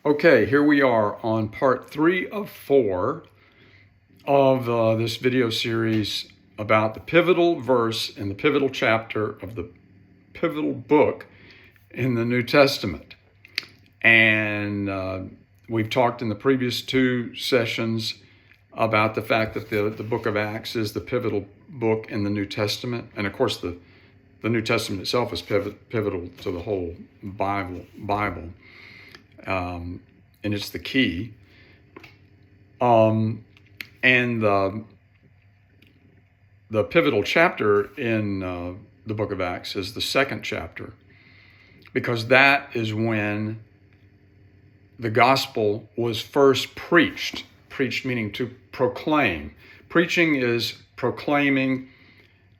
Okay, here we are on part 3 of 4 of this video series about the pivotal verse and the pivotal chapter of the pivotal book in the New Testament. And we've talked in the previous 2 sessions about the fact that the book of Acts is the pivotal book in the New Testament. And of course, the New Testament itself is pivotal to the whole Bible. And it's the key. And the pivotal chapter in the book of Acts is the 2nd chapter, because that is when the gospel was first preached. Preached meaning to proclaim. Preaching is proclaiming,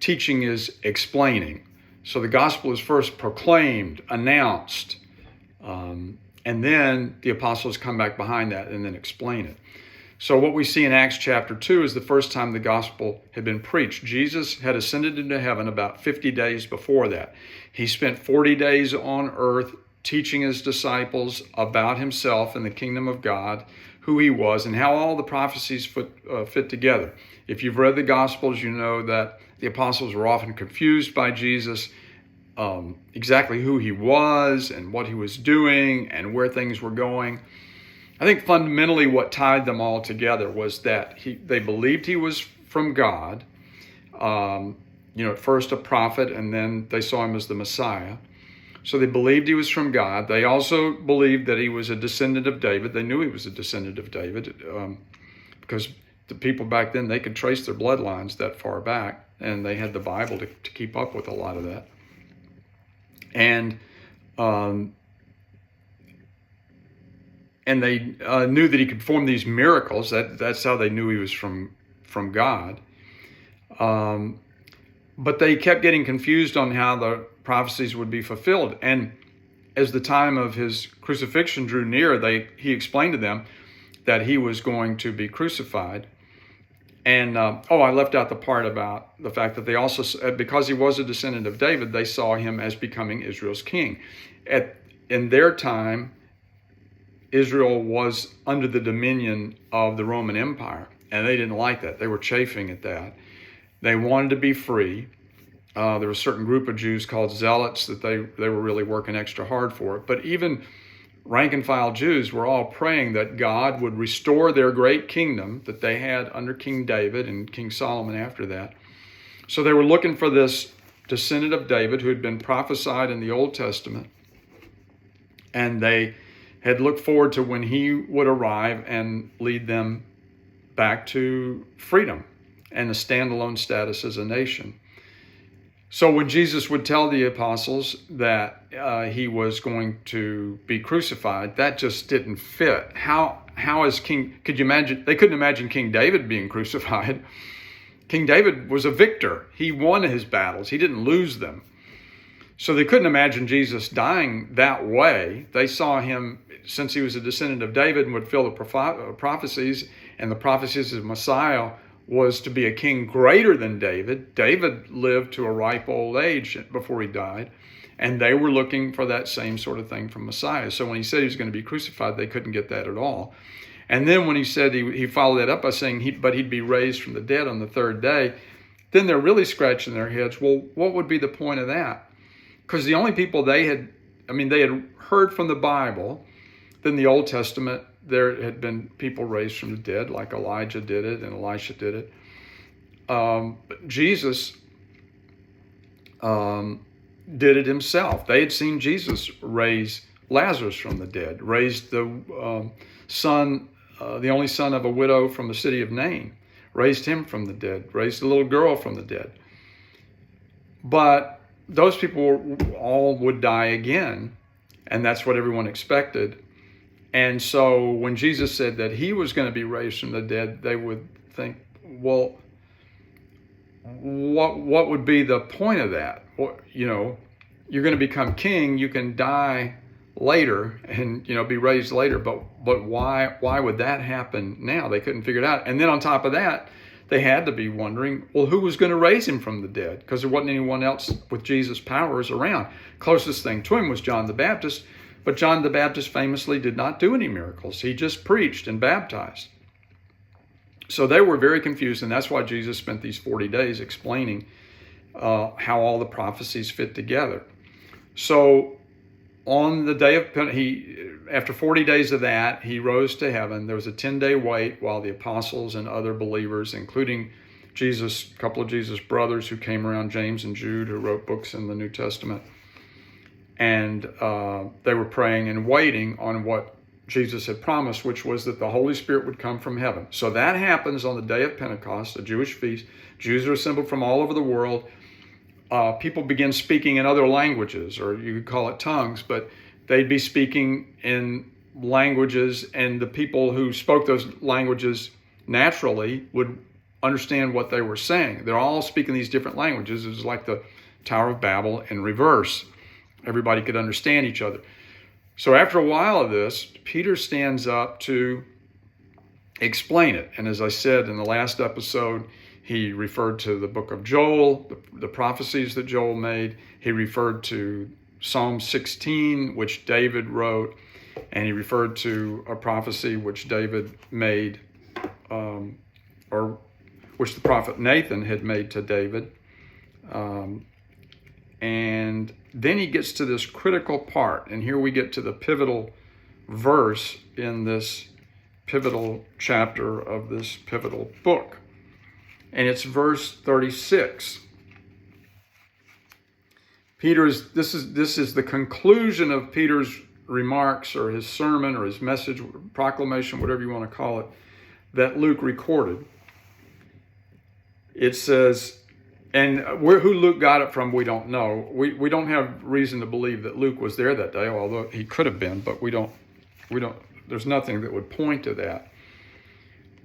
teaching is explaining. So the gospel is first proclaimed, announced, and then the apostles come back behind that and then explain it. So what we see in Acts chapter 2 is the first time the gospel had been preached. Jesus had ascended into heaven about 50 days before that. He spent 40 days on earth teaching his disciples about himself and the kingdom of God, who he was, and how all the prophecies fit together. If you've read the Gospels, you know that the apostles were often confused by Jesus, exactly who he was and what he was doing and where things were going. I think fundamentally what tied them all together was that they believed he was from God, at first a prophet, and then they saw him as the Messiah. So they believed he was from God. They also believed that he was a descendant of David. They knew he was a descendant of David because the people back then, they could trace their bloodlines that far back, and they had the Bible to keep up with a lot of that. And they knew that he could perform these miracles. That's how they knew he was from God. But they kept getting confused on how the prophecies would be fulfilled. And as the time of his crucifixion drew near, he explained to them that he was going to be crucified. And, I left out the part about the fact that they also, because he was a descendant of David, they saw him as becoming Israel's king. In their time, Israel was under the dominion of the Roman Empire, and they didn't like that. They were chafing at that. They wanted to be free. There was a certain group of Jews called Zealots that they were really working extra hard for it. But even rank and file Jews were all praying that God would restore their great kingdom that they had under King David and King Solomon after that. So they were looking for this descendant of David who had been prophesied in the Old Testament. And they had looked forward to when he would arrive and lead them back to freedom and a standalone status as a nation. So when Jesus would tell the apostles that he was going to be crucified, that just didn't fit. How is could you imagine? They couldn't imagine King David being crucified. King David was a victor. He won his battles. He didn't lose them. So they couldn't imagine Jesus dying that way. They saw him, since he was a descendant of David and would fulfill the prophecies, and the prophecies of Messiah was to be a king greater than David. David lived to a ripe old age before he died, and they were looking for that same sort of thing from Messiah. So when he said he was going to be crucified, they couldn't get that at all. And then when he said, he followed that up by saying he'd be raised from the dead on the 3rd day, then they're really scratching their heads. Well, what would be the point of that? Because the only people they had heard from the Bible, then the Old Testament, there had been people raised from the dead, like Elijah did it and Elisha did it. But Jesus did it himself. They had seen Jesus raise Lazarus from the dead, raised the only son of a widow from the city of Nain, raised him from the dead, raised a little girl from the dead. But those people all would die again, and that's what everyone expected. And so when Jesus said that he was going to be raised from the dead, they would think, well, what would be the point of that? You're going to become king, you can die later and, be raised later, but why would that happen now? They couldn't figure it out. And then on top of that, they had to be wondering, well, who was going to raise him from the dead? Because there wasn't anyone else with Jesus' powers around. Closest thing to him was John the Baptist, But John the Baptist famously did not do any miracles. He just preached and baptized. So they were very confused, and that's why Jesus spent these 40 days explaining how all the prophecies fit together. So on the day of Pentecost, after 40 days of that, he rose to heaven. There was a 10-day wait while the apostles and other believers, including a couple of Jesus' brothers who came around, James and Jude, who wrote books in the New Testament, and they were praying and waiting on what Jesus had promised, which was that the Holy Spirit would come from heaven. So that happens on the day of Pentecost, a Jewish feast. Jews are assembled from all over the world. People begin speaking in other languages, or you could call it tongues, but they'd be speaking in languages, and the people who spoke those languages naturally would understand what they were saying. They're all speaking these different languages. It was like the Tower of Babel in reverse. Everybody could understand each other. So after a while of this, Peter stands up to explain it. And as I said in the last episode, he referred to the book of Joel, the prophecies that Joel made. He referred to Psalm 16, which David wrote, and he referred to a prophecy which David made, or which the prophet Nathan had made to David. And then he gets to this critical part, and here we get to the pivotal verse in this pivotal chapter of this pivotal book. And it's verse 36. This is the conclusion of Peter's remarks, or his sermon, or his message, proclamation, whatever you want to call it, that Luke recorded. It says, and who Luke got it from, we don't know. We don't have reason to believe that Luke was there that day, although he could have been, but we don't. There's nothing that would point to that.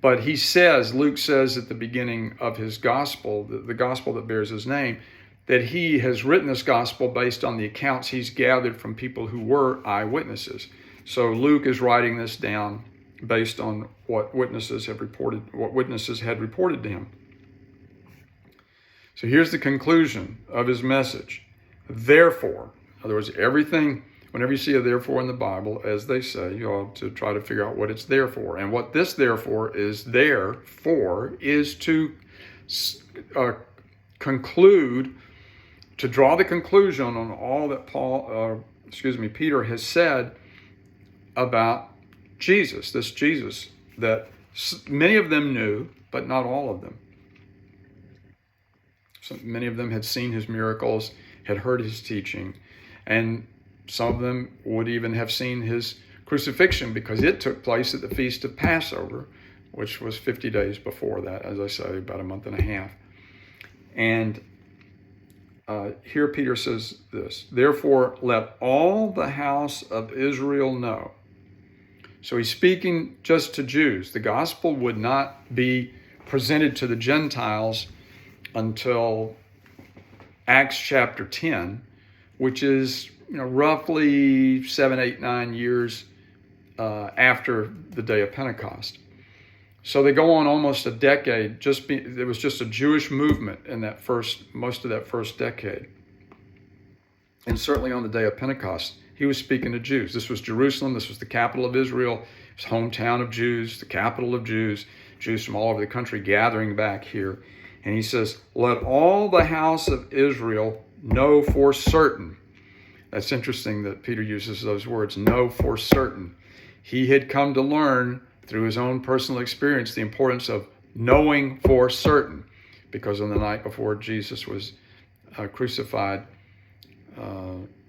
But Luke says at the beginning of his gospel, the gospel that bears his name, that he has written this gospel based on the accounts he's gathered from people who were eyewitnesses. So Luke is writing this down based on what witnesses had reported to him. So here's the conclusion of his message. Therefore, in other words, everything, whenever you see a therefore in the Bible, as they say, you ought to try to figure out what it's there for. And what this therefore is there for is to conclude, to draw the conclusion on all that Peter has said about Jesus, this Jesus that many of them knew, but not all of them. So many of them had seen his miracles, had heard his teaching, and some of them would even have seen his crucifixion, because it took place at the Feast of Passover, which was 50 days before that, as I say, about a month and a half. And here Peter says this, therefore let all the house of Israel know. So he's speaking just to Jews. The gospel would not be presented to the Gentiles until Acts chapter 10, which is roughly 7, 8, 9 years after the day of Pentecost. So they go on almost a decade. There was just a Jewish movement in most of that first decade. And certainly on the day of Pentecost, he was speaking to Jews. This was Jerusalem. This was the capital of Israel. It was hometown of Jews, the capital of Jews. Jews from all over the country gathering back here. And he says, let all the house of Israel know for certain. That's interesting that Peter uses those words, know for certain. He had come to learn through his own personal experience the importance of knowing for certain, because on the night before Jesus was crucified,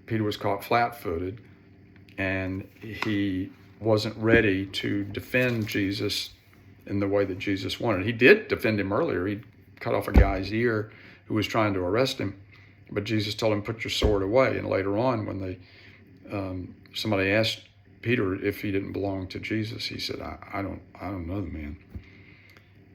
Peter was caught flat-footed, and he wasn't ready to defend Jesus in the way that Jesus wanted. He did defend him earlier. He cut off a guy's ear who was trying to arrest him, but Jesus told him, put your sword away. And later on, when somebody asked Peter if he didn't belong to Jesus, he said, I don't know the man,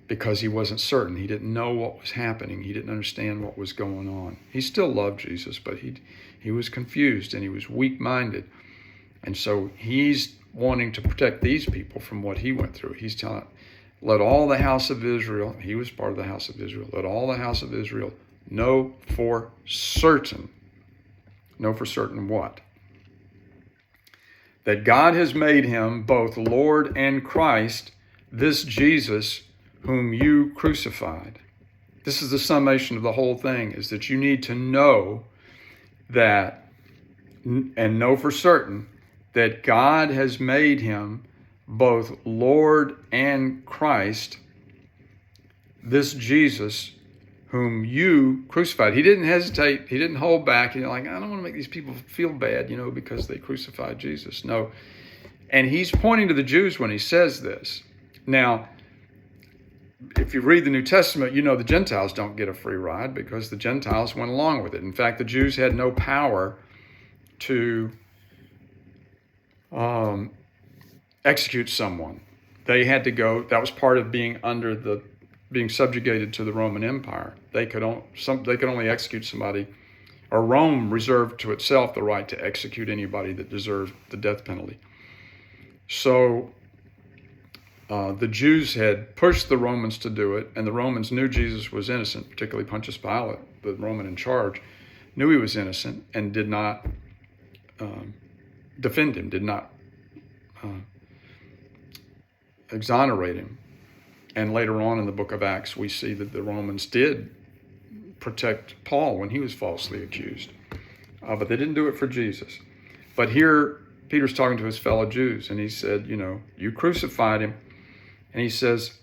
because he wasn't certain. He didn't know what was happening. He didn't understand what was going on. He still loved Jesus, but he was confused and he was weak-minded. And so he's wanting to protect these people from what he went through. He's telling, let all the house of Israel, he was part of the house of Israel, let all the house of Israel know for certain. Know for certain what? that God has made him both Lord and Christ, this Jesus whom you crucified. This is the summation of the whole thing, is that you need to know that, and know for certain, that God has made him both Lord and Christ, this Jesus whom you crucified. He didn't hesitate. He didn't hold back. He's like, I don't want to make these people feel bad, because they crucified Jesus. No. And he's pointing to the Jews when he says this. Now, if you read the New Testament, the Gentiles don't get a free ride because the Gentiles went along with it. In fact, the Jews had no power to execute someone. They had to go. That was part of being subjugated to the Roman Empire. They could only execute somebody, or Rome reserved to itself the right to execute anybody that deserved the death penalty. So the Jews had pushed the Romans to do it, and the Romans knew Jesus was innocent, particularly Pontius Pilate, the Roman in charge, knew he was innocent and did not defend him, did not exonerate him. And later on in the book of Acts, we see that the Romans did protect Paul when he was falsely accused. But they didn't do it for Jesus. But here, Peter's talking to his fellow Jews, and he said, you crucified him. And he says,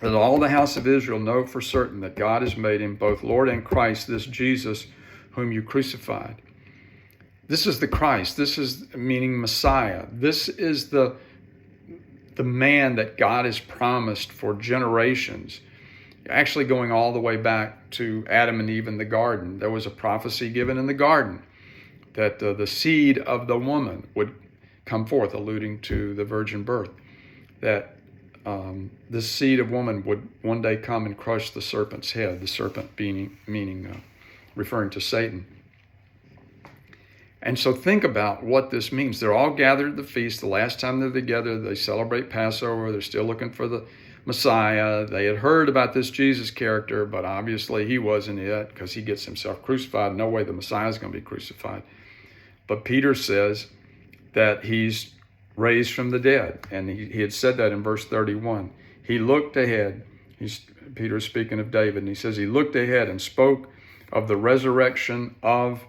that all the house of Israel know for certain that God has made him both Lord and Christ, this Jesus whom you crucified. This is the Christ. This is meaning Messiah. This is the man that God has promised for generations, actually going all the way back to Adam and Eve in the garden. There was a prophecy given in the garden that the seed of the woman would come forth, alluding to the virgin birth, that this seed of woman would one day come and crush the serpent's head, the serpent meaning referring to Satan. And so think about what this means. They're all gathered at the feast. The last time they're together, they celebrate Passover. They're still looking for the Messiah. They had heard about this Jesus character, but obviously he wasn't it because he gets himself crucified. No way the Messiah is going to be crucified. But Peter says that he's raised from the dead. And he had said that in verse 31. He looked ahead. Peter's speaking of David, and he says he looked ahead and spoke of the resurrection of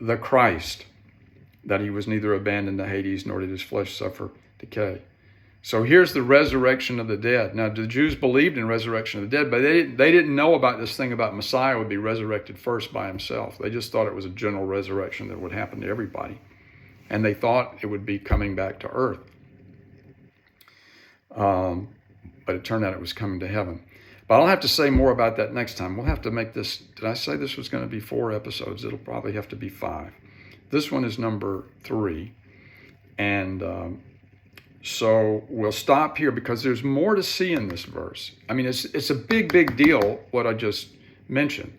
the Christ, that he was neither abandoned to Hades nor did his flesh suffer decay. So here's the resurrection of the dead. Now, the Jews believed in resurrection of the dead, but they didn't know about this thing about Messiah would be resurrected first by himself. They just thought it was a general resurrection that would happen to everybody. And they thought it would be coming back to earth. But it turned out it was coming to heaven. But I'll have to say more about that next time. We'll have to make this, did I say this was going to be 4 episodes? It'll probably have to be 5. This one is number 3. And so we'll stop here because there's more to see in this verse. I mean, it's a big, big deal, what I just mentioned,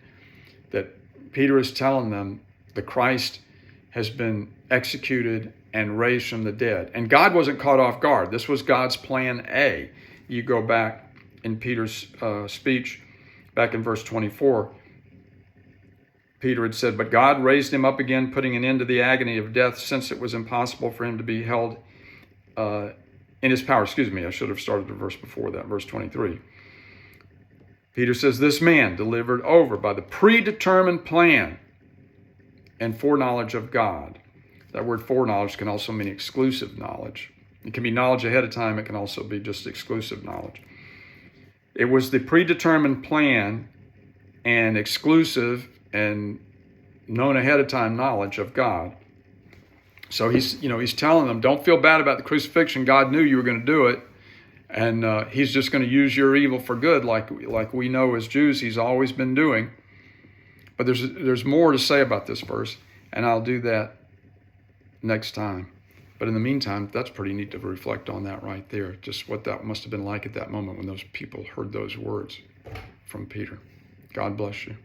that Peter is telling them the Christ has been executed and raised from the dead. And God wasn't caught off guard. This was God's plan A. You go back in Peter's speech, back in verse 24, Peter had said, but God raised him up again, putting an end to the agony of death, since it was impossible for him to be held in his power. Excuse me, I should have started the verse before that, verse 23. Peter says, this man delivered over by the predetermined plan and foreknowledge of God. That word foreknowledge can also mean exclusive knowledge. It can be knowledge ahead of time. It can also be just exclusive knowledge. It was the predetermined plan and exclusive and known ahead of time knowledge of God. So he's telling them, don't feel bad about the crucifixion. God knew you were going to do it. And he's just going to use your evil for good, like we know as Jews he's always been doing. But there's more to say about this verse, and I'll do that next time. But in the meantime, that's pretty neat to reflect on that right there, just what that must have been like at that moment when those people heard those words from Peter. God bless you.